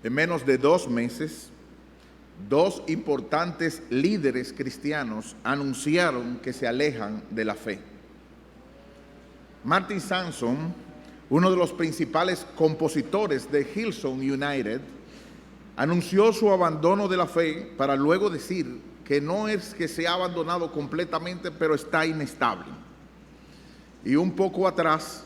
En menos de 2 meses, 2 importantes líderes cristianos anunciaron que se alejan de la fe. Martin Sampson, uno de los principales compositores de Hillsong United, anunció su abandono de la fe para luego decir que no es que se ha abandonado completamente, pero está inestable. Y un poco atrás,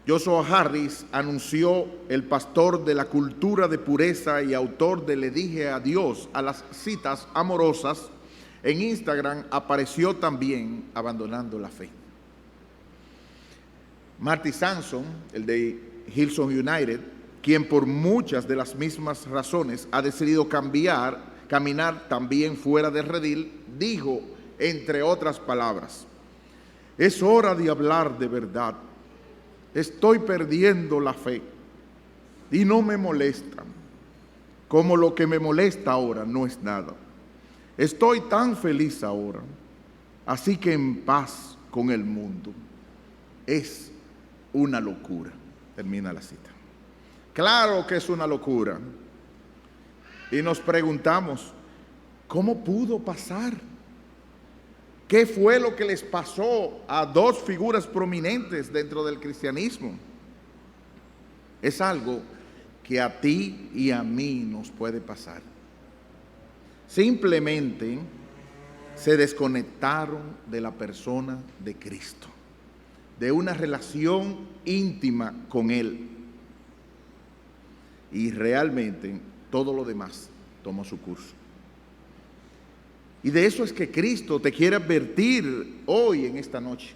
Joshua Harris anunció, el pastor de la cultura de pureza y autor de Le dije adiós a las citas amorosas, en Instagram apareció también abandonando la fe. Marty Sampson, el de Hillsong United, quien por muchas de las mismas razones ha decidido caminar también fuera del redil, dijo, entre otras palabras: es hora de hablar de verdad. Estoy perdiendo la fe y no me molesta, como lo que me molesta ahora no es nada. Estoy tan feliz ahora, así que en paz con el mundo. Es una locura. Termina la cita. Claro que es una locura. Y nos preguntamos, ¿cómo pudo pasar? ¿Qué fue lo que les pasó a 2 figuras prominentes dentro del cristianismo? Es algo que a ti y a mí nos puede pasar. Simplemente se desconectaron de la persona de Cristo, de una relación íntima con Él. Y realmente todo lo demás tomó su curso. Y de eso es que Cristo te quiere advertir hoy en esta noche.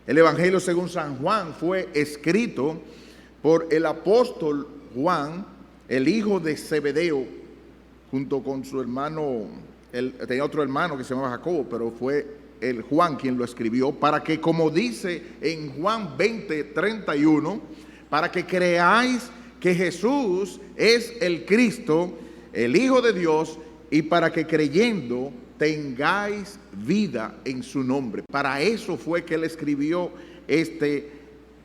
El Evangelio según San Juan fue escrito por el apóstol Juan, el hijo de Zebedeo, junto con su hermano. Él tenía otro hermano que se llamaba Jacobo, pero fue el Juan quien lo escribió, para que, como dice en Juan 20:31, para que creáis que Jesús es el Cristo, el Hijo de Dios, y para que creyendo tengáis vida en su nombre. Para eso fue que él escribió este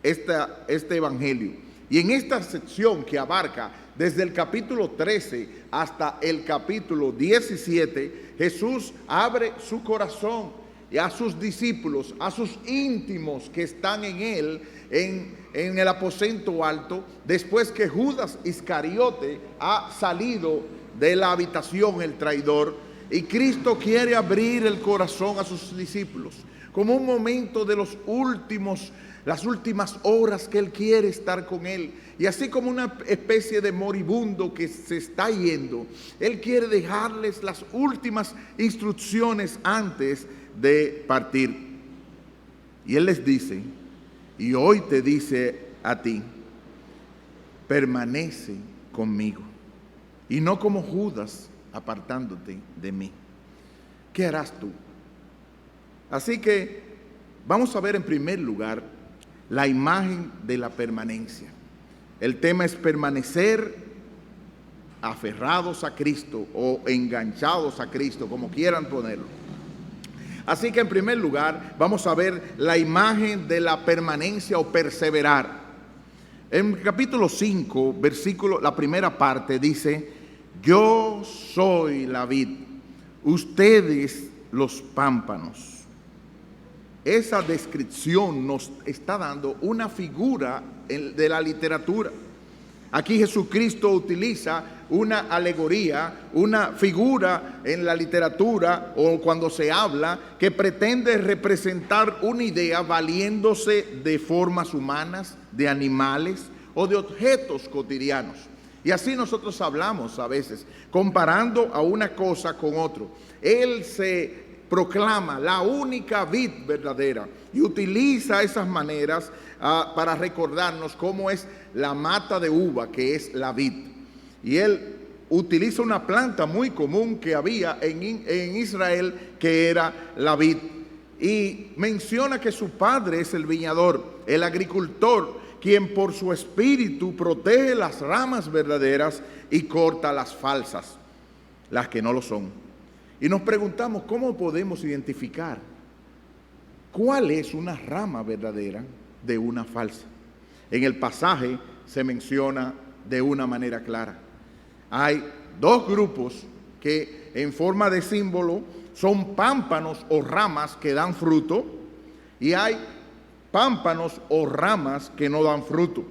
evangelio. Y en esta sección que abarca desde el capítulo 13 hasta el capítulo 17, Jesús abre su corazón y a sus discípulos, a sus íntimos que están en él, en el aposento alto, después que Judas Iscariote ha salido de la habitación, el traidor, y Cristo quiere abrir el corazón a sus discípulos, como un momento de las últimas horas que Él quiere estar con Él. Y así como una especie de moribundo que se está yendo, Él quiere dejarles las últimas instrucciones antes de partir. Y Él les dice, y hoy te dice a ti, permanece conmigo, y no como Judas apartándote de mí. ¿Qué harás tú? Así que vamos a ver en primer lugar la imagen de la permanencia. El tema es permanecer aferrados a Cristo o enganchados a Cristo, como quieran ponerlo. Así que en primer lugar vamos a ver la imagen de la permanencia o perseverar. En el capítulo 5, versículo, la primera parte dice: yo soy la vid, ustedes los pámpanos. Esa descripción nos está dando una figura de la literatura. Aquí Jesucristo utiliza una alegoría, una figura en la literatura o cuando se habla que pretende representar una idea valiéndose de formas humanas, de animales o de objetos cotidianos. Y así nosotros hablamos a veces, comparando a una cosa con otro. Él se proclama la única vid verdadera y utiliza esas maneras para recordarnos cómo es la mata de uva, que es la vid. Y él utiliza una planta muy común que había en Israel, que era la vid. Y menciona que su padre es el viñador, el agricultor, quien por su espíritu protege las ramas verdaderas y corta las falsas, las que no lo son. Y nos preguntamos, ¿cómo podemos identificar cuál es una rama verdadera de una falsa? En el pasaje se menciona de una manera clara. Hay dos grupos que en forma de símbolo son pámpanos o ramas que dan fruto, y hay pámpanos o ramas que no dan fruto.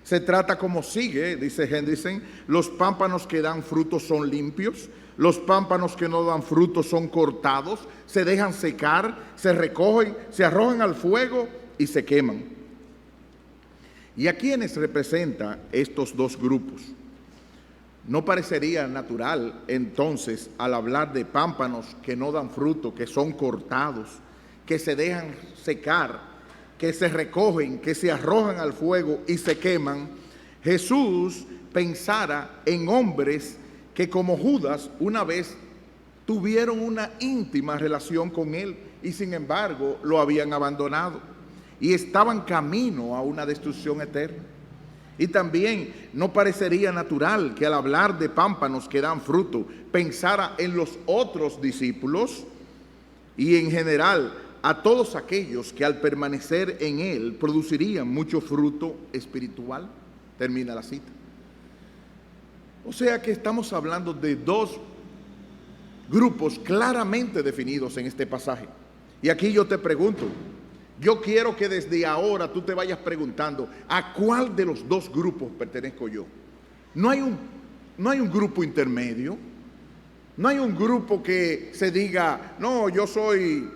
Se trata como sigue, dice Hendrickson: los pámpanos que dan fruto son limpios, los pámpanos que no dan fruto son cortados, se dejan secar, se recogen, se arrojan al fuego y se queman. ¿Y a quiénes representa estos dos grupos? ¿No parecería natural entonces, al hablar de pámpanos que no dan fruto, que son cortados, que se dejan secar, que se recogen, que se arrojan al fuego y se queman, Jesús pensara en hombres que, como Judas, una vez tuvieron una íntima relación con él y sin embargo lo habían abandonado y estaban camino a una destrucción eterna? Y también no parecería natural que al hablar de pámpanos que dan fruto pensara en los otros discípulos y en general a todos aquellos que al permanecer en él producirían mucho fruto espiritual. Termina la cita. O sea que estamos hablando de dos grupos claramente definidos en este pasaje. Y aquí yo te pregunto, yo quiero que desde ahora tú te vayas preguntando: ¿a cuál de los dos grupos pertenezco yo? No hay un grupo intermedio, no hay un grupo que se diga: no, yo soy,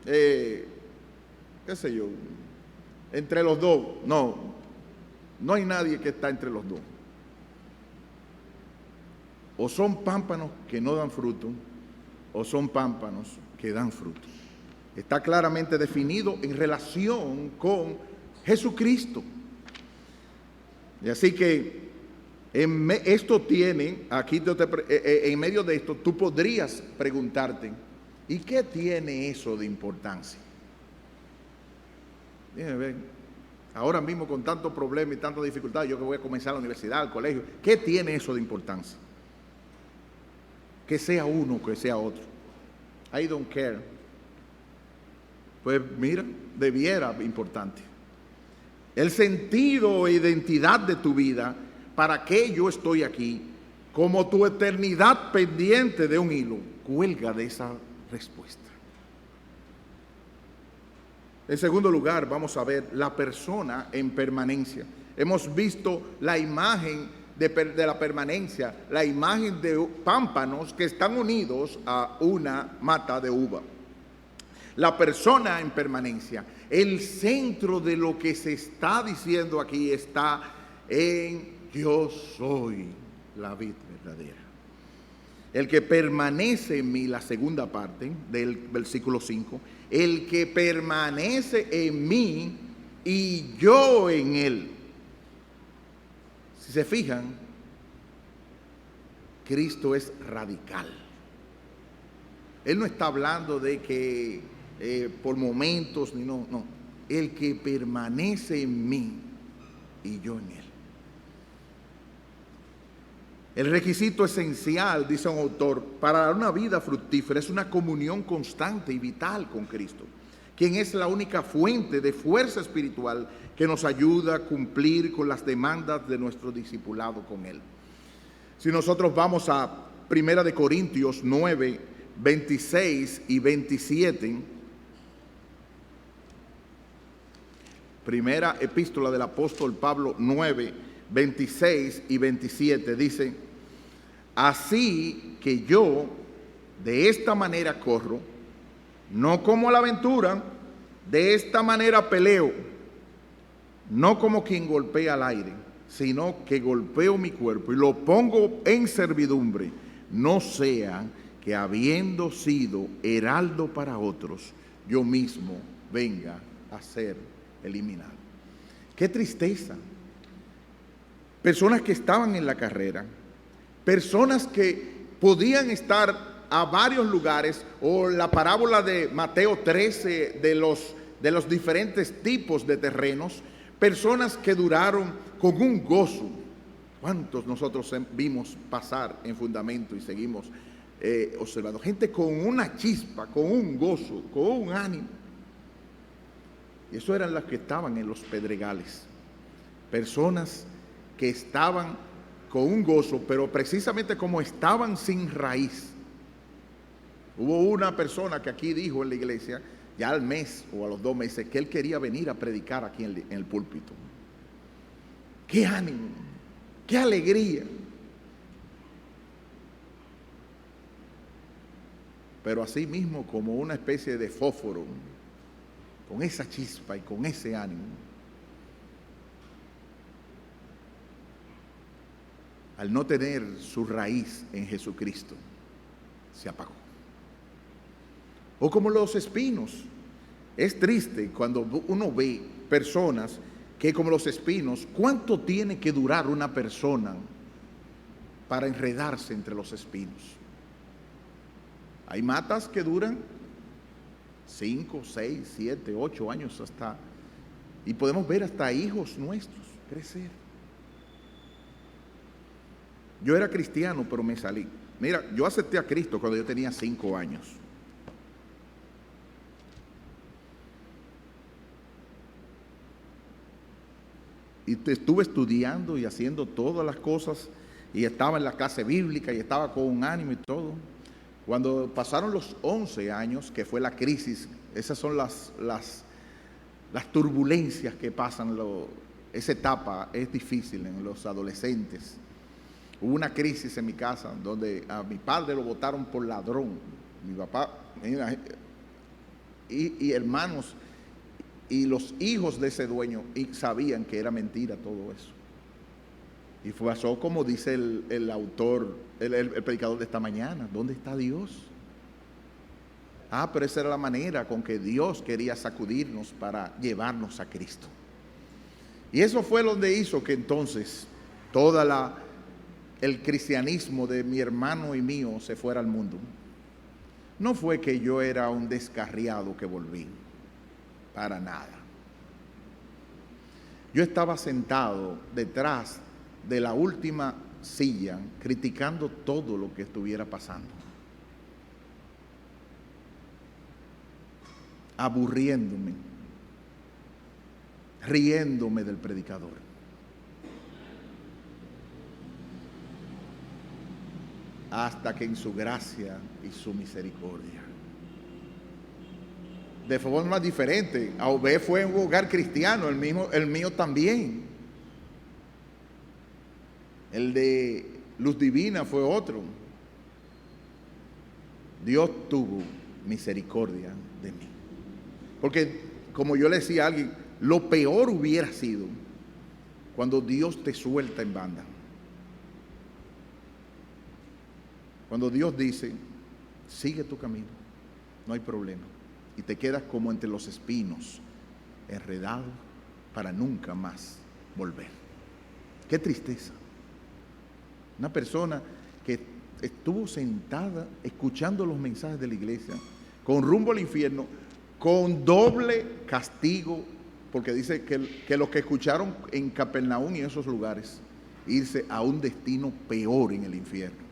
qué sé yo, entre los dos. No hay nadie que está entre los dos. O son pámpanos que no dan fruto, o son pámpanos que dan fruto. Está claramente definido en relación con Jesucristo. Y así que esto tiene, aquí en medio de esto, tú podrías preguntarte: ¿y qué tiene eso de importancia? Déjame ver, ahora mismo con tantos problemas y tantas dificultades, yo que voy a comenzar la universidad, el colegio, ¿qué tiene eso de importancia? Que sea uno, que sea otro. I don't care. Pues mira, debiera importante. El sentido e identidad de tu vida, ¿para qué yo estoy aquí? Como tu eternidad pendiente de un hilo, cuelga de esa respuesta. En segundo lugar, vamos a ver la persona en permanencia. Hemos visto la imagen de la permanencia, la imagen de pámpanos que están unidos a una mata de uva. La persona en permanencia, el centro de lo que se está diciendo aquí está en: yo soy la vid verdadera. El que permanece en mí, la segunda parte del versículo 5, el que permanece en mí y yo en él. Si se fijan, Cristo es radical. Él no está hablando de que por momentos, no. El que permanece en mí y yo en él. El requisito esencial, dice un autor, para una vida fructífera es una comunión constante y vital con Cristo, quien es la única fuente de fuerza espiritual que nos ayuda a cumplir con las demandas de nuestro discipulado con Él. Si nosotros vamos a 1 Corintios 9, 26 y 27, primera epístola del apóstol Pablo 9, 26 y 27, dice: así que yo de esta manera corro, no como a la aventura, de esta manera peleo, no como quien golpea al aire, sino que golpeo mi cuerpo y lo pongo en servidumbre, no sea que habiendo sido heraldo para otros, yo mismo venga a ser eliminado. ¡Qué tristeza! Personas que estaban en la carrera, personas que podían estar a varios lugares, o la parábola de Mateo 13 de los diferentes tipos de terrenos, personas que duraron con un gozo. ¿Cuántos nosotros vimos pasar en fundamento y seguimos observando? Gente con una chispa, con un gozo, con un ánimo. Y eso eran las que estaban en los pedregales. Personas que estaban con un gozo, pero precisamente como estaban sin raíz. Hubo una persona que aquí dijo en la iglesia, ya al mes o a los 2 meses, que él quería venir a predicar aquí en el púlpito. ¡Qué ánimo! ¡Qué alegría! Pero así mismo, como una especie de fósforo, con esa chispa y con ese ánimo, al no tener su raíz en Jesucristo, se apagó. O como los espinos. Es triste cuando uno ve personas que, como los espinos, ¿cuánto tiene que durar una persona para enredarse entre los espinos? Hay matas que duran 5, 6, 7, 8 años hasta, y podemos ver hasta hijos nuestros crecer. Yo era cristiano, pero me salí. Mira, yo acepté a Cristo cuando yo tenía 5 años. Y estuve estudiando y haciendo todas las cosas, y estaba en la clase bíblica y estaba con un ánimo y todo. Cuando pasaron los 11 años, que fue la crisis, esas son las turbulencias que pasan, esa etapa es difícil en los adolescentes. Hubo una crisis en mi casa donde a mi padre lo botaron por ladrón, mi papá, y hermanos, y los hijos de ese dueño sabían que era mentira todo eso. Y pasó como dice el autor, el predicador de esta mañana: ¿dónde está Dios? Pero esa era la manera con que Dios quería sacudirnos para llevarnos a Cristo. Y eso fue donde hizo que entonces el cristianismo de mi hermano y mío se fuera al mundo. No fue que yo era un descarriado que volví, para nada. Yo estaba sentado detrás de la última silla, criticando todo lo que estuviera pasando, aburriéndome, riéndome del predicador. Hasta que en su gracia y su misericordia, de forma diferente, Aubé fue en un hogar cristiano, el mío también. El de Luz Divina fue otro. Dios tuvo misericordia de mí. Porque, como yo le decía a alguien, lo peor hubiera sido cuando Dios te suelta en banda. Cuando Dios dice, sigue tu camino, no hay problema. Y te quedas como entre los espinos, enredado para nunca más volver. Qué tristeza. Una persona que estuvo sentada escuchando los mensajes de la iglesia, con rumbo al infierno, con doble castigo, porque dice que los que escucharon en Capernaum y en esos lugares, irse a un destino peor en el infierno.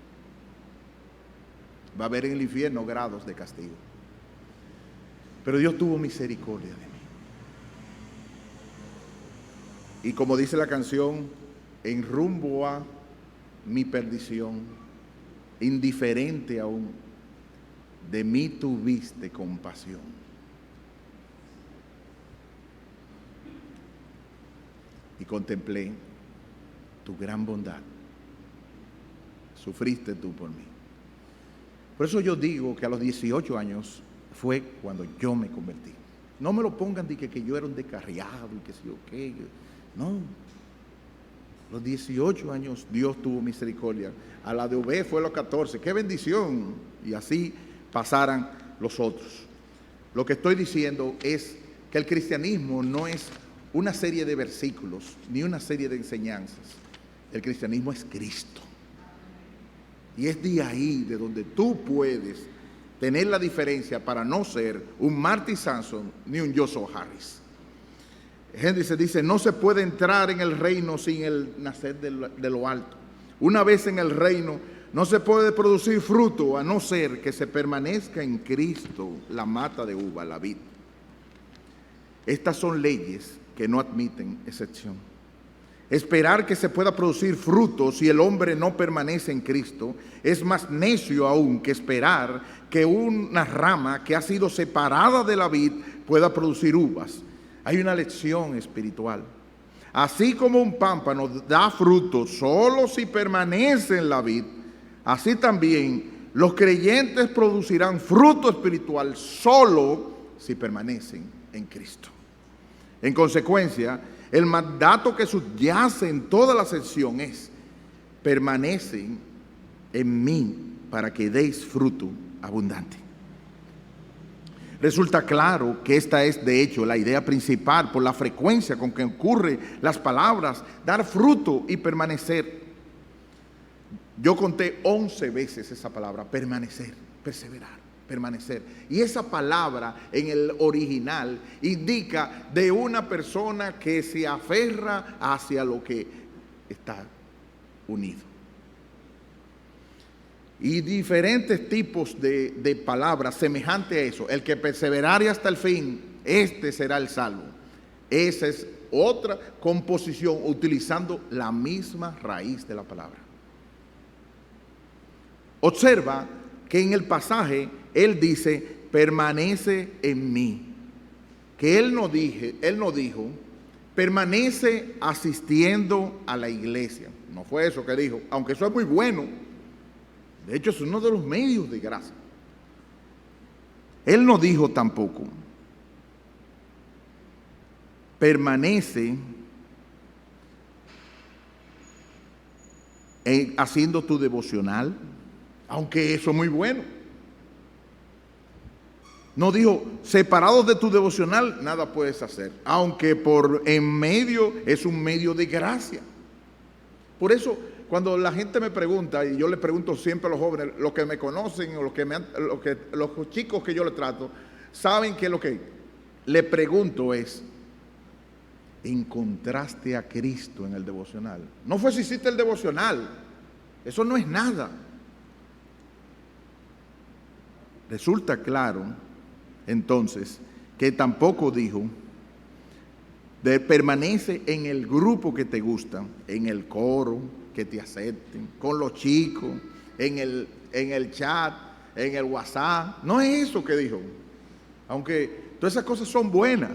Va a haber en el infierno grados de castigo. Pero Dios tuvo misericordia de mí. Y como dice la canción, en rumbo a mi perdición, indiferente aún, de mí tuviste compasión. Y contemplé tu gran bondad. Sufriste tú por mí. Por eso yo digo que a los 18 años fue cuando yo me convertí. No me lo pongan de que yo era un descarriado y que sé yo qué. No. A los 18 años Dios tuvo misericordia. A la de Obed fue a los 14. ¡Qué bendición! Y así pasaran los otros. Lo que estoy diciendo es que el cristianismo no es una serie de versículos ni una serie de enseñanzas. El cristianismo es Cristo. Y es de ahí de donde tú puedes tener la diferencia para no ser un Marty Sampson ni un Joshua Harris. Henry se dice, no se puede entrar en el reino sin el nacer de lo alto. Una vez en el reino, no se puede producir fruto a no ser que se permanezca en Cristo la mata de uva, la vid. Estas son leyes que no admiten excepción. Esperar que se pueda producir fruto si el hombre no permanece en Cristo es más necio aún que esperar que una rama que ha sido separada de la vid pueda producir uvas. Hay una lección espiritual. Así como un pámpano da fruto solo si permanece en la vid, así también los creyentes producirán fruto espiritual solo si permanecen en Cristo. En consecuencia, el mandato que subyace en toda la sección es: permanecen en mí para que deis fruto abundante. Resulta claro que esta es de hecho la idea principal por la frecuencia con que ocurren las palabras dar fruto y permanecer. Yo conté 11 veces esa palabra, permanecer, perseverar, permanecer. Y esa palabra en el original indica de una persona que se aferra hacia lo que está unido. Y diferentes tipos de palabras semejantes a eso. El que perseverare hasta el fin, este será el salvo. Esa es otra composición utilizando la misma raíz de la palabra. Observa que en el pasaje él dice: permanece en mí. Que él no dijo permanece asistiendo a la iglesia. No fue eso que dijo, aunque eso es muy bueno. De hecho, es uno de los medios de gracia. Él no dijo tampoco permanece haciendo tu devocional, aunque eso es muy bueno. No dijo separados de tu devocional nada puedes hacer, aunque por en medio es un medio de gracia. Por eso, cuando la gente me pregunta, y yo le pregunto siempre a los jóvenes, los que me conocen o los chicos que yo le trato, saben que lo que le pregunto es: ¿encontraste a Cristo en el devocional? No fue si hiciste el devocional, eso no es nada. Resulta claro, entonces, que tampoco dijo permanece en el grupo que te gusta, en el coro, que te acepten, con los chicos, en el chat, en el WhatsApp. No es eso que dijo, aunque todas esas cosas son buenas.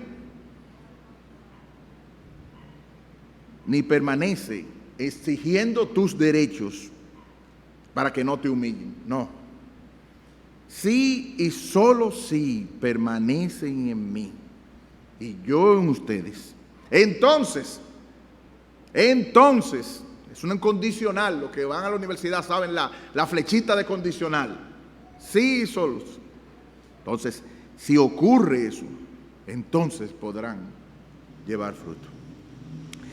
Ni permanece exigiendo tus derechos para que no te humillen, no. Sí y solo si permanecen en mí y yo en ustedes, entonces, es un condicional. Los que van a la universidad saben la flechita de condicional. Sí y solo. Entonces, si ocurre eso, entonces podrán llevar fruto.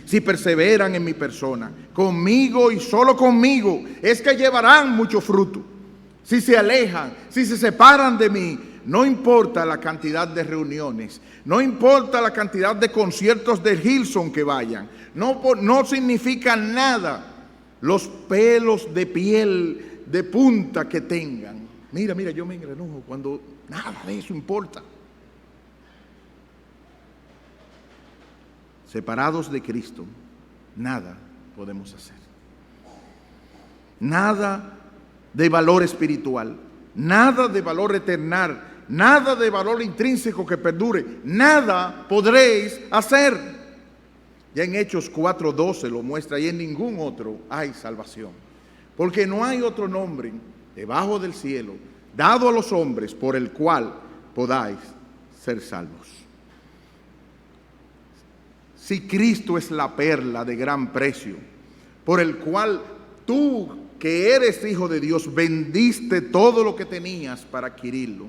Si perseveran en mi persona, conmigo y solo conmigo, es que llevarán mucho fruto. Si se alejan, si se separan de mí, no importa la cantidad de reuniones, no importa la cantidad de conciertos de Hillsong que vayan, no significa nada los pelos de piel de punta que tengan. Mira, yo me engrenojo cuando nada de eso importa. Separados de Cristo, nada podemos hacer. Nada de valor espiritual, nada de valor eternal, nada de valor intrínseco que perdure, nada podréis hacer. Ya en Hechos 4:12 lo muestra, y en ningún otro hay salvación, porque no hay otro nombre debajo del cielo dado a los hombres por el cual podáis ser salvos. Si Cristo es la perla de gran precio, por el cual tú, que eres hijo de Dios, vendiste todo lo que tenías para adquirirlo,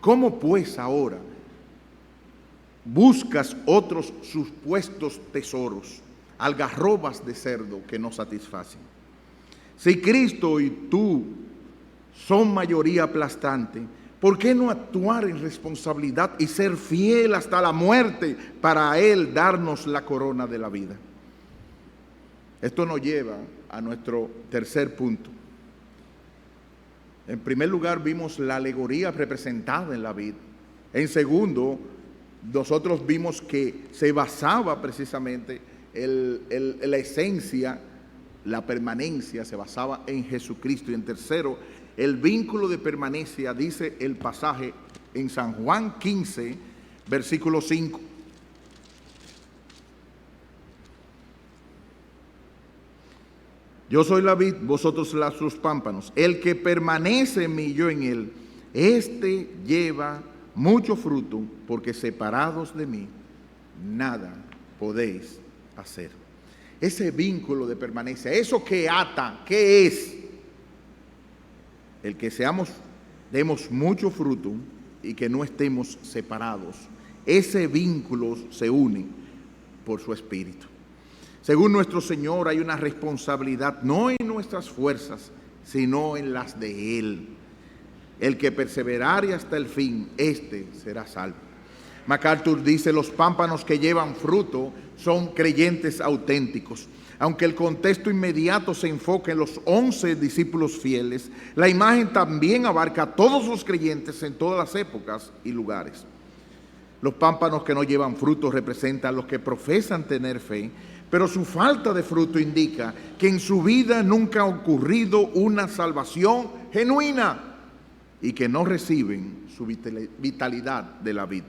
¿cómo pues ahora buscas otros supuestos tesoros, algarrobas de cerdo que no satisfacen? Si Cristo y tú son mayoría aplastante, ¿por qué no actuar en responsabilidad y ser fiel hasta la muerte para Él darnos la corona de la vida? Esto nos lleva a nuestro tercer punto. En primer lugar, vimos la alegoría representada en la vid. En segundo, nosotros vimos que se basaba precisamente la esencia, la permanencia se basaba en Jesucristo. Y en tercero, el vínculo de permanencia, dice el pasaje en San Juan 15, versículo 5. Yo soy la vid, vosotros sus pámpanos. El que permanece en mí y yo en él, este lleva mucho fruto, porque separados de mí, nada podéis hacer. Ese vínculo de permanencia, eso que ata, ¿qué es? El que demos mucho fruto y que no estemos separados. Ese vínculo se une por su Espíritu. Según nuestro Señor, hay una responsabilidad, no en nuestras fuerzas, sino en las de Él. El que perseverare hasta el fin, éste será salvo. MacArthur dice: los pámpanos que llevan fruto son creyentes auténticos. Aunque el contexto inmediato se enfoca en los 11 discípulos fieles, la imagen también abarca a todos los creyentes en todas las épocas y lugares. Los pámpanos que no llevan fruto representan a los que profesan tener fe, pero su falta de fruto indica que en su vida nunca ha ocurrido una salvación genuina y que no reciben su vitalidad de la vida.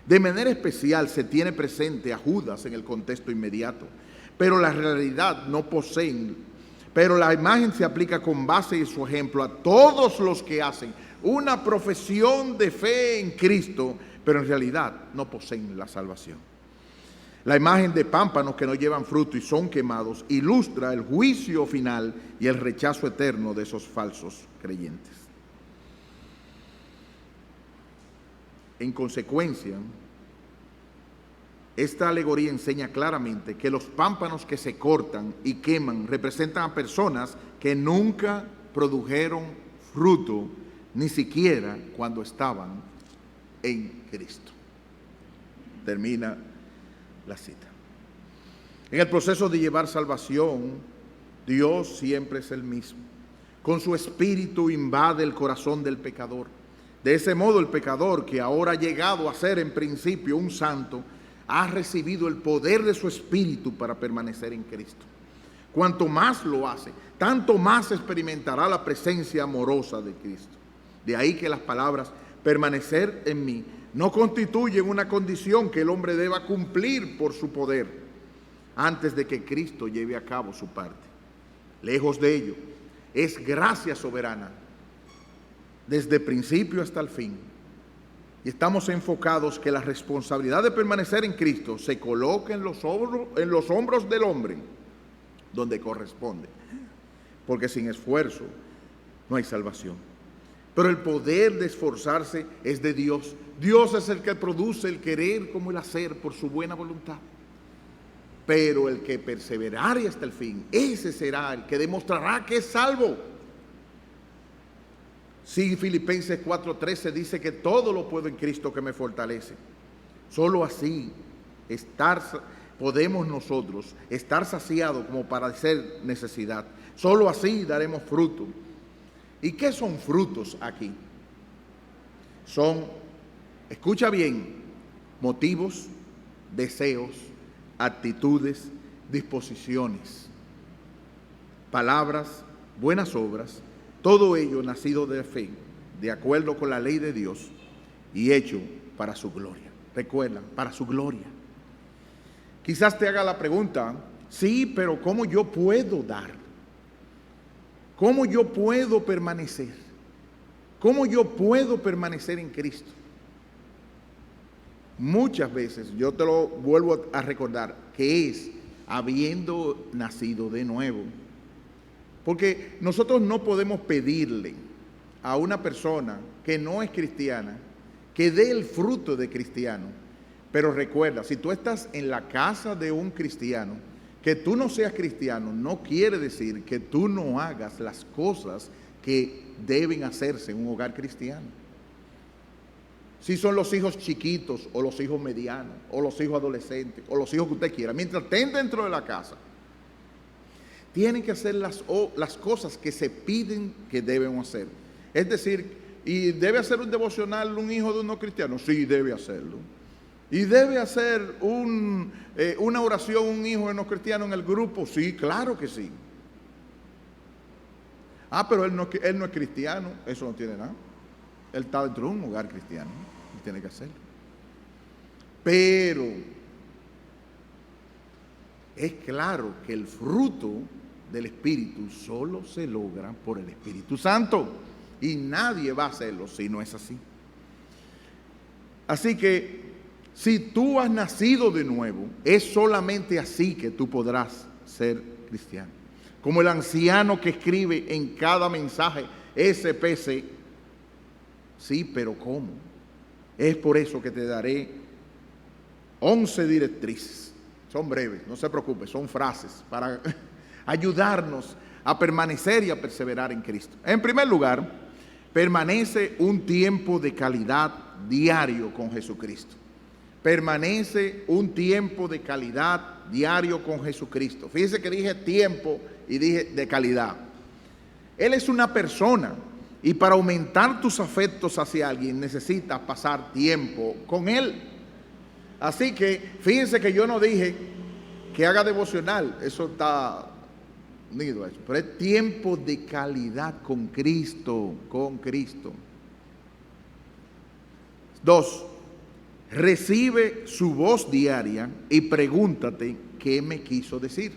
De manera especial se tiene presente a Judas en el contexto inmediato, pero la realidad no poseen, pero la imagen se aplica con base en su ejemplo a todos los que hacen una profesión de fe en Cristo, pero en realidad no poseen la salvación. La imagen de pámpanos que no llevan fruto y son quemados ilustra el juicio final y el rechazo eterno de esos falsos creyentes. En consecuencia, esta alegoría enseña claramente que los pámpanos que se cortan y queman representan a personas que nunca produjeron fruto, ni siquiera cuando estaban en Cristo. Termina la cita. En el proceso de llevar salvación, Dios siempre es el mismo. Con su espíritu invade el corazón del pecador. De ese modo, el pecador, que ahora ha llegado a ser en principio un santo, ha recibido el poder de su espíritu para permanecer en Cristo. Cuanto más lo hace, tanto más experimentará la presencia amorosa de Cristo. De ahí que las palabras permanecer en mí no constituyen una condición que el hombre deba cumplir por su poder antes de que Cristo lleve a cabo su parte. Lejos de ello, es gracia soberana desde principio hasta el fin. Y estamos enfocados que la responsabilidad de permanecer en Cristo se coloque en los hombros del hombre, donde corresponde. Porque sin esfuerzo no hay salvación. Pero el poder de esforzarse es de Dios. Dios es el que produce el querer como el hacer por su buena voluntad. Pero el que perseverare hasta el fin, ese será el que demostrará que es salvo. Sí, Filipenses 4:13 dice que todo lo puedo en Cristo que me fortalece. Solo así podemos nosotros estar saciados como para hacer necesidad. Solo así daremos fruto. ¿Y qué son frutos aquí? Son, escucha bien, motivos, deseos, actitudes, disposiciones, palabras, buenas obras, todo ello nacido de fe, de acuerdo con la ley de Dios y hecho para su gloria. Recuerda, para su gloria. Quizás te haga la pregunta: sí, pero ¿cómo yo puedo dar? ¿Cómo yo puedo permanecer? ¿Cómo yo puedo permanecer en Cristo? Muchas veces, yo te lo vuelvo a recordar, que es habiendo nacido de nuevo. Porque nosotros no podemos pedirle a una persona que no es cristiana que dé el fruto de cristiano. Pero recuerda, si tú estás en la casa de un cristiano, que tú no seas cristiano no quiere decir que tú no hagas las cosas que deben hacerse en un hogar cristiano. Si son los hijos chiquitos o los hijos medianos o los hijos adolescentes o los hijos que usted quiera, mientras estén dentro de la casa, tienen que hacer las cosas que se piden que deben hacer. Es decir, ¿y debe hacer un devocional un hijo de un no cristiano? Sí, debe hacerlo. ¿Y debe hacer una oración un hijo de no cristiano en el grupo? Sí, claro que sí. Pero él no es cristiano. Eso no tiene nada. Él está dentro de un hogar cristiano. Él tiene que hacerlo. Pero es claro que el fruto del Espíritu solo se logra por el Espíritu Santo. Y nadie va a hacerlo si no es así. Así que si tú has nacido de nuevo, es solamente así que tú podrás ser cristiano. Como el anciano que escribe en cada mensaje, SPC, sí, pero ¿cómo? Es por eso que te daré 11 directrices. Son breves, no se preocupe, son frases para ayudarnos a permanecer y a perseverar en Cristo. En primer lugar, permanece un tiempo de calidad diario con Jesucristo. Permanece un tiempo de calidad diario con Jesucristo. Fíjese que dije tiempo y dije de calidad. Él es una persona y para aumentar tus afectos hacia alguien necesitas pasar tiempo con Él. Así que fíjense que yo no dije que haga devocional, eso está unido a eso, pero es tiempo de calidad con Cristo, con Cristo. 2. Recibe su voz diaria y pregúntate qué me quiso decir.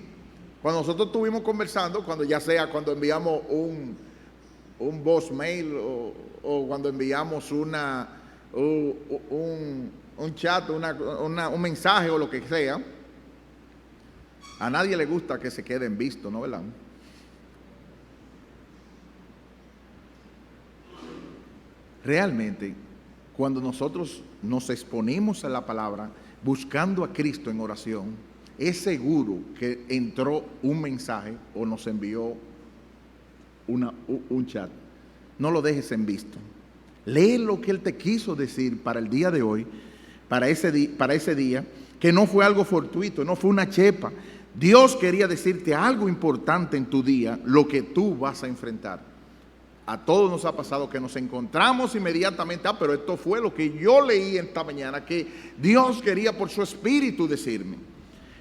Cuando nosotros estuvimos conversando, cuando cuando enviamos un voicemail o cuando enviamos un chat, un mensaje o lo que sea, a nadie le gusta que se queden vistos, ¿no, verdad? Realmente, cuando nosotros nos exponemos a la palabra, buscando a Cristo en oración, es seguro que entró un mensaje o nos envió un chat. No lo dejes en visto. Lee lo que Él te quiso decir para el día de hoy, para ese día, que no fue algo fortuito, no fue una chepa. Dios quería decirte algo importante en tu día, lo que tú vas a enfrentar. A todos nos ha pasado que nos encontramos inmediatamente, pero esto fue lo que yo leí esta mañana, que Dios quería por su Espíritu decirme.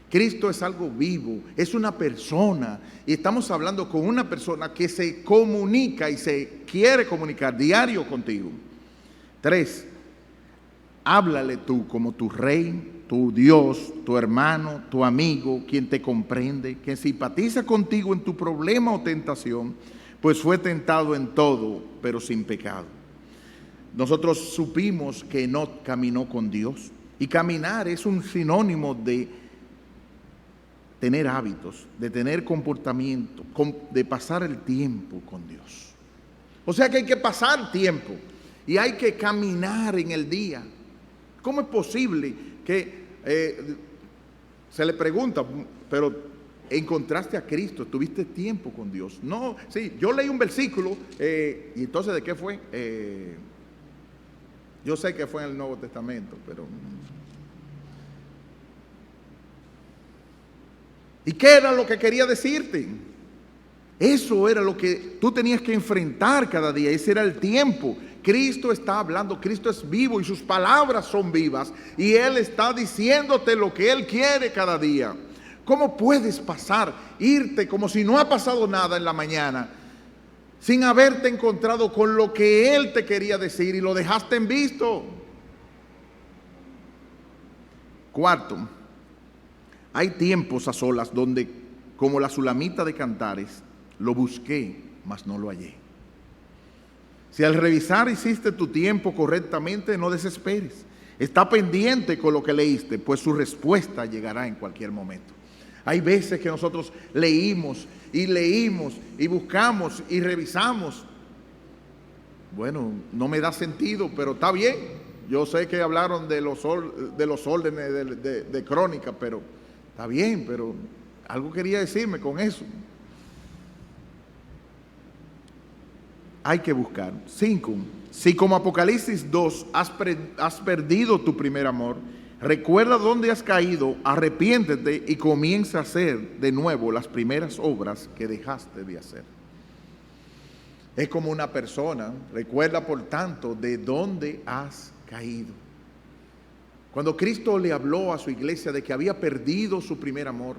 Cristo es algo vivo, es una persona, y estamos hablando con una persona que se comunica y se quiere comunicar diario contigo. 3. Háblale tú como tu rey, tu Dios, tu hermano, tu amigo, quien te comprende, quien simpatiza contigo en tu problema o tentación, pues fue tentado en todo, pero sin pecado. Nosotros supimos que Enoc caminó con Dios, y caminar es un sinónimo de tener hábitos, de tener comportamiento, de pasar el tiempo con Dios. O sea que hay que pasar tiempo y hay que caminar en el día. ¿Cómo es posible que se le pregunta, pero encontraste a Cristo, tuviste tiempo con Dios? No, sí, yo leí un versículo y entonces ¿de qué fue? Yo sé que fue en el Nuevo Testamento, pero... ¿Y qué era lo que quería decirte? Eso era lo que tú tenías que enfrentar cada día. Ese era el tiempo. Cristo está hablando, Cristo es vivo y sus palabras son vivas. Y Él está diciéndote lo que Él quiere cada día. ¿Cómo puedes pasar, irte como si no ha pasado nada en la mañana, sin haberte encontrado con lo que Él te quería decir y lo dejaste en visto? 4. Hay tiempos a solas donde, como la Sulamita de Cantares, lo busqué, mas no lo hallé. Si al revisar hiciste tu tiempo correctamente, no desesperes. Está pendiente con lo que leíste, pues su respuesta llegará en cualquier momento. Hay veces que nosotros leímos y buscamos y revisamos. Bueno, no me da sentido, pero está bien. Yo sé que hablaron de los órdenes de Crónica, pero está bien, pero algo quería decirme con eso. Hay que buscar. 5. Si como Apocalipsis 2 has perdido tu primer amor, recuerda dónde has caído, arrepiéntete y comienza a hacer de nuevo las primeras obras que dejaste de hacer. Es como una persona, recuerda por tanto de dónde has caído. Cuando Cristo le habló a su iglesia de que había perdido su primer amor,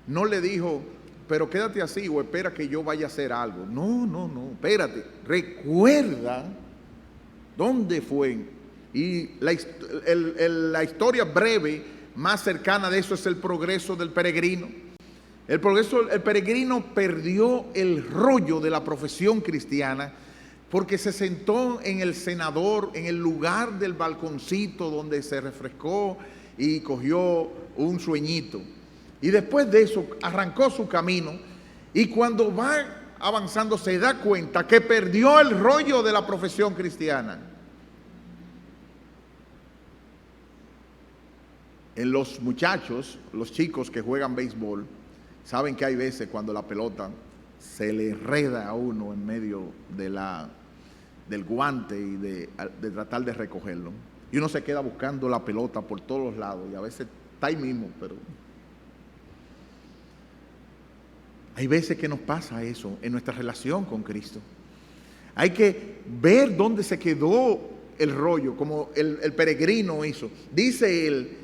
no le dijo, pero quédate así o espera que yo vaya a hacer algo. No, no, no, espérate, recuerda dónde fue. Y la historia breve más cercana de eso es el progreso del peregrino. El peregrino perdió el rollo de la profesión cristiana porque se sentó en el cenador, en el lugar del balconcito donde se refrescó y cogió un sueñito. Y después de eso arrancó su camino, y cuando va avanzando se da cuenta que perdió el rollo de la profesión cristiana. En los muchachos, los chicos que juegan béisbol, saben que hay veces cuando la pelota se le enreda a uno en medio del guante y de tratar de recogerlo. Y uno se queda buscando la pelota por todos los lados y a veces está ahí mismo, pero hay veces que nos pasa eso en nuestra relación con Cristo. Hay que ver dónde se quedó el rollo, como el peregrino hizo. Dice él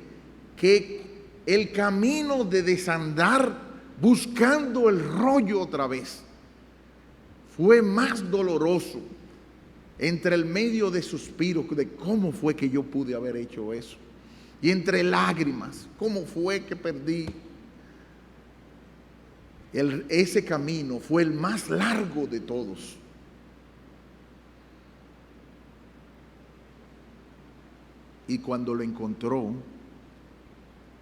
que el camino de desandar buscando el rollo otra vez fue más doloroso, entre el medio de suspiros de cómo fue que yo pude haber hecho eso, y entre lágrimas, cómo fue que perdí. Ese camino fue el más largo de todos. Y cuando lo encontró,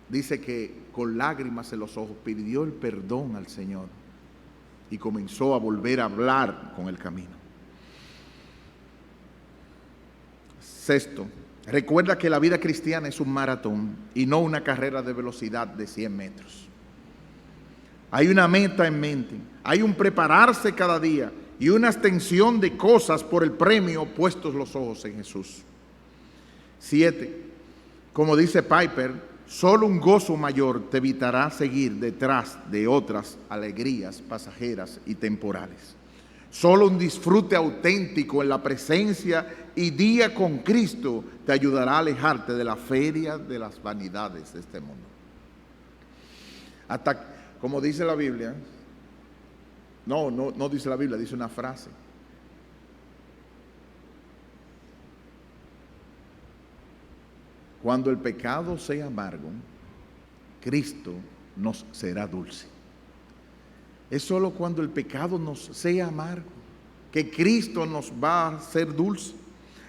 dice que con lágrimas en los ojos pidió el perdón al Señor y comenzó a volver a hablar con el camino. Sexto, recuerda que la vida cristiana es un maratón y no una carrera de velocidad de 100 metros. Hay una meta en mente, hay un prepararse cada día y una extensión de cosas por el premio puestos los ojos en Jesús. 7, como dice Piper, solo un gozo mayor te evitará seguir detrás de otras alegrías pasajeras y temporales. Solo un disfrute auténtico en la presencia y día con Cristo te ayudará a alejarte de la feria de las vanidades de este mundo. Hasta, como dice la Biblia, no dice la Biblia, dice una frase. Cuando el pecado sea amargo, Cristo nos será dulce. Es solo cuando el pecado nos sea amargo que Cristo nos va a ser dulce.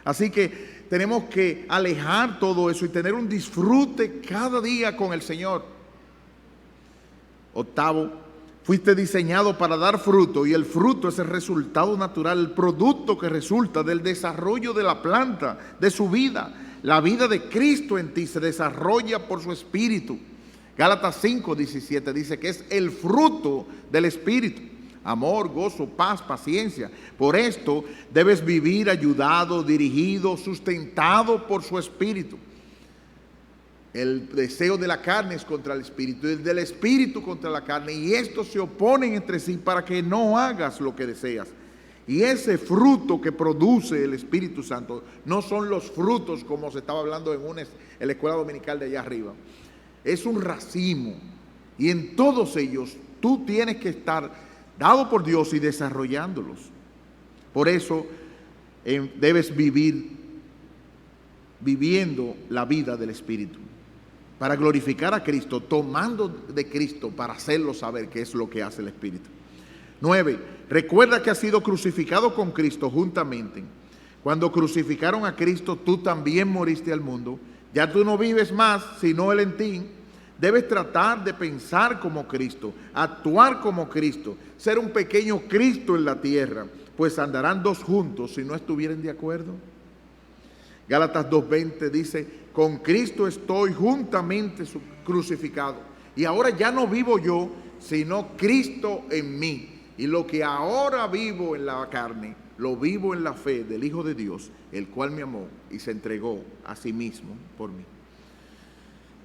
Así que tenemos que alejar todo eso y tener un disfrute cada día con el Señor. 8, fuiste diseñado para dar fruto, y el fruto es el resultado natural, el producto que resulta del desarrollo de la planta, de su vida. La vida de Cristo en ti se desarrolla por su Espíritu. Gálatas 5:17 dice que es el fruto del Espíritu: amor, gozo, paz, paciencia. Por esto debes vivir ayudado, dirigido, sustentado por su Espíritu. El deseo de la carne es contra el Espíritu, el del Espíritu contra la carne, y estos se oponen entre sí para que no hagas lo que deseas. Y ese fruto que produce el Espíritu Santo no son los frutos como se estaba hablando en la escuela dominical de allá arriba. Es un racimo, y en todos ellos tú tienes que estar dado por Dios y desarrollándolos. Por eso debes viviendo la vida del Espíritu, para glorificar a Cristo, tomando de Cristo para hacerlo saber qué es lo que hace el Espíritu. 9, recuerda que has sido crucificado con Cristo juntamente. Cuando crucificaron a Cristo, tú también moriste al mundo. Ya tú no vives más, sino Él en ti. Debes tratar de pensar como Cristo, actuar como Cristo, ser un pequeño Cristo en la tierra, pues andarán dos juntos si no estuvieren de acuerdo. Gálatas 2:20 dice: con Cristo estoy juntamente crucificado, y ahora ya no vivo yo, sino Cristo en mí. Y lo que ahora vivo en la carne, lo vivo en la fe del Hijo de Dios, el cual me amó y se entregó a sí mismo por mí.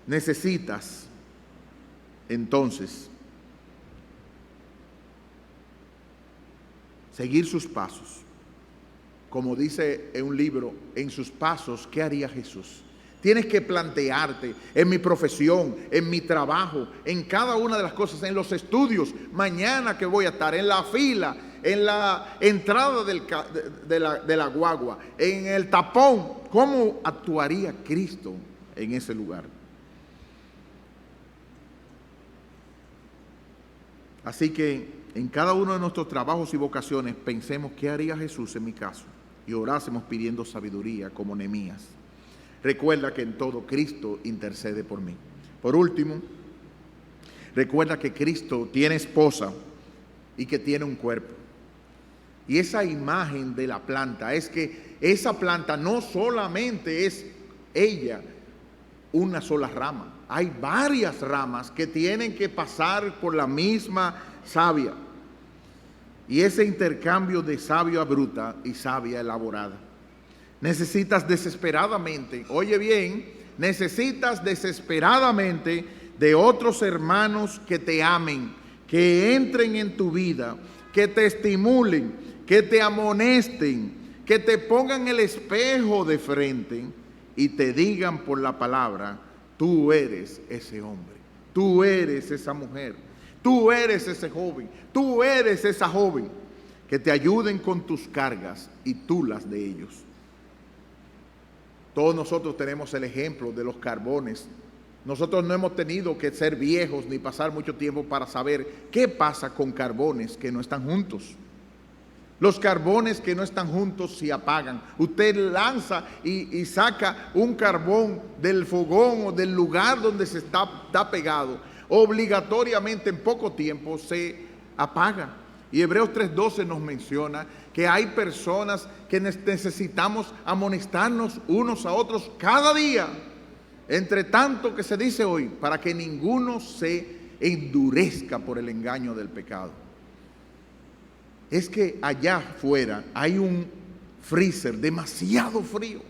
Necesitas, entonces, seguir sus pasos. Como dice en un libro, en sus pasos, ¿qué haría Jesús? Tienes que plantearte en mi profesión, en mi trabajo, en cada una de las cosas, en los estudios, mañana que voy a estar, en la fila, en la entrada de la guagua, en el tapón. ¿Cómo actuaría Cristo en ese lugar? Así que en cada uno de nuestros trabajos y vocaciones pensemos qué haría Jesús en mi caso y orásemos pidiendo sabiduría como Nehemías. Recuerda que en todo Cristo intercede por mí. Por último, recuerda que Cristo tiene esposa y que tiene un cuerpo. Y esa imagen de la planta es que esa planta no solamente es ella, una sola rama. Hay varias ramas que tienen que pasar por la misma savia. Y ese intercambio de savia bruta y savia elaborada. Necesitas desesperadamente, oye bien, necesitas desesperadamente de otros hermanos que te amen, que entren en tu vida, que te estimulen, que te amonesten, que te pongan el espejo de frente y te digan por la palabra: tú eres ese hombre, tú eres esa mujer, tú eres ese joven, tú eres esa joven, que te ayuden con tus cargas y tú las de ellos. Todos nosotros tenemos el ejemplo de los carbones. Nosotros no hemos tenido que ser viejos ni pasar mucho tiempo para saber qué pasa con carbones que no están juntos. Los carbones que no están juntos se apagan. Usted lanza y saca un carbón del fogón o del lugar donde se está pegado. Obligatoriamente en poco tiempo se apaga. Y Hebreos 3:12 nos menciona que hay personas que necesitamos amonestarnos unos a otros cada día, entre tanto que se dice hoy, para que ninguno se endurezca por el engaño del pecado. Es que allá afuera hay un freezer demasiado frío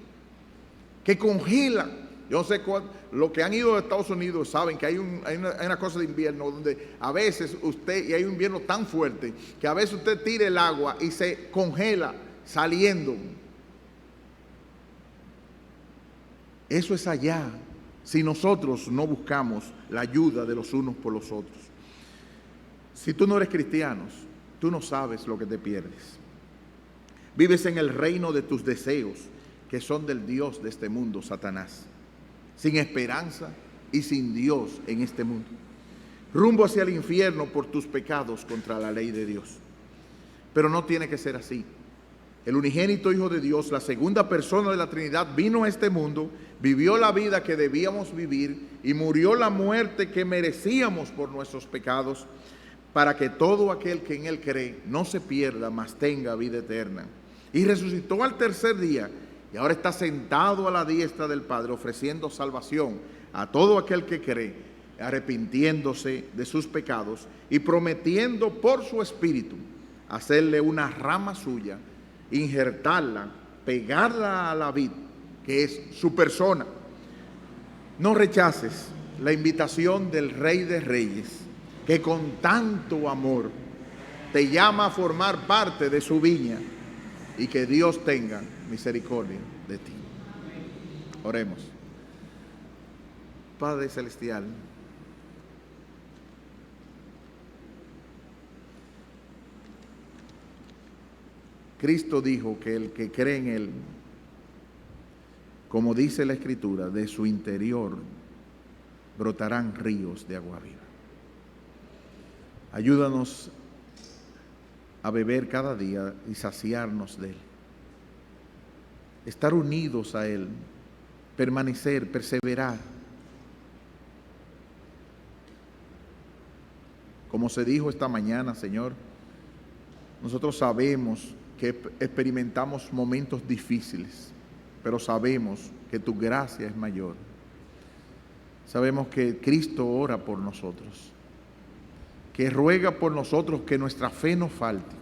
que congela. Yo no sé los que han ido a Estados Unidos saben que hay una cosa de invierno donde a veces y hay un invierno tan fuerte que a veces usted tira el agua y se congela saliendo. Eso es allá, si nosotros no buscamos la ayuda de los unos por los otros. Si tú no eres cristiano, tú no sabes lo que te pierdes. Vives en el reino de tus deseos, que son del Dios de este mundo, Satanás. Sin esperanza y sin Dios en este mundo. Rumbo hacia el infierno por tus pecados contra la ley de Dios. Pero no tiene que ser así. El unigénito Hijo de Dios, la segunda persona de la Trinidad, vino a este mundo, vivió la vida que debíamos vivir y murió la muerte que merecíamos por nuestros pecados, para que todo aquel que en Él cree no se pierda, mas tenga vida eterna. Y resucitó al tercer día, y ahora está sentado a la diestra del Padre, ofreciendo salvación a todo aquel que cree, arrepintiéndose de sus pecados y prometiendo por su Espíritu hacerle una rama suya, injertarla, pegarla a la vid, que es su persona. No rechaces la invitación del Rey de Reyes, que con tanto amor te llama a formar parte de su viña, y que Dios tenga misericordia de ti. Oremos. Padre Celestial, Cristo dijo que el que cree en Él, como dice la Escritura, de su interior brotarán ríos de agua viva. Ayúdanos a beber cada día y saciarnos de Él. Estar unidos a Él, permanecer, perseverar. Como se dijo esta mañana, Señor, nosotros sabemos que experimentamos momentos difíciles, pero sabemos que tu gracia es mayor. Sabemos que Cristo ora por nosotros, que ruega por nosotros que nuestra fe no falte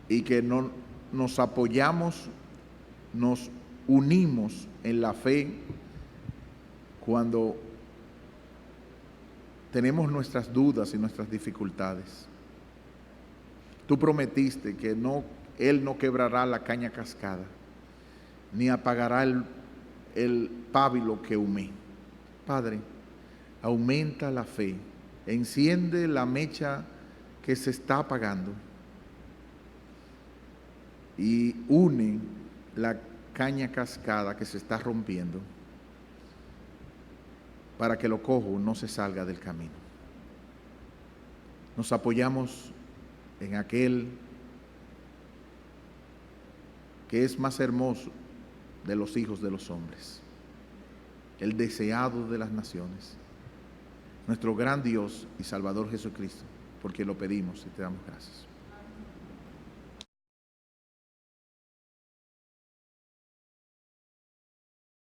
y que nos apoyamos, nos unimos en la fe cuando tenemos nuestras dudas y nuestras dificultades. Tú prometiste que Él no quebrará la caña cascada ni apagará el pábilo que humé. Padre, aumenta la fe, enciende la mecha que se está apagando y une la caña cascada que se está rompiendo para que lo cojo no se salga del camino. Nos apoyamos en aquel que es más hermoso de los hijos de los hombres, el deseado de las naciones, nuestro gran Dios y Salvador Jesucristo, porque lo pedimos y te damos gracias.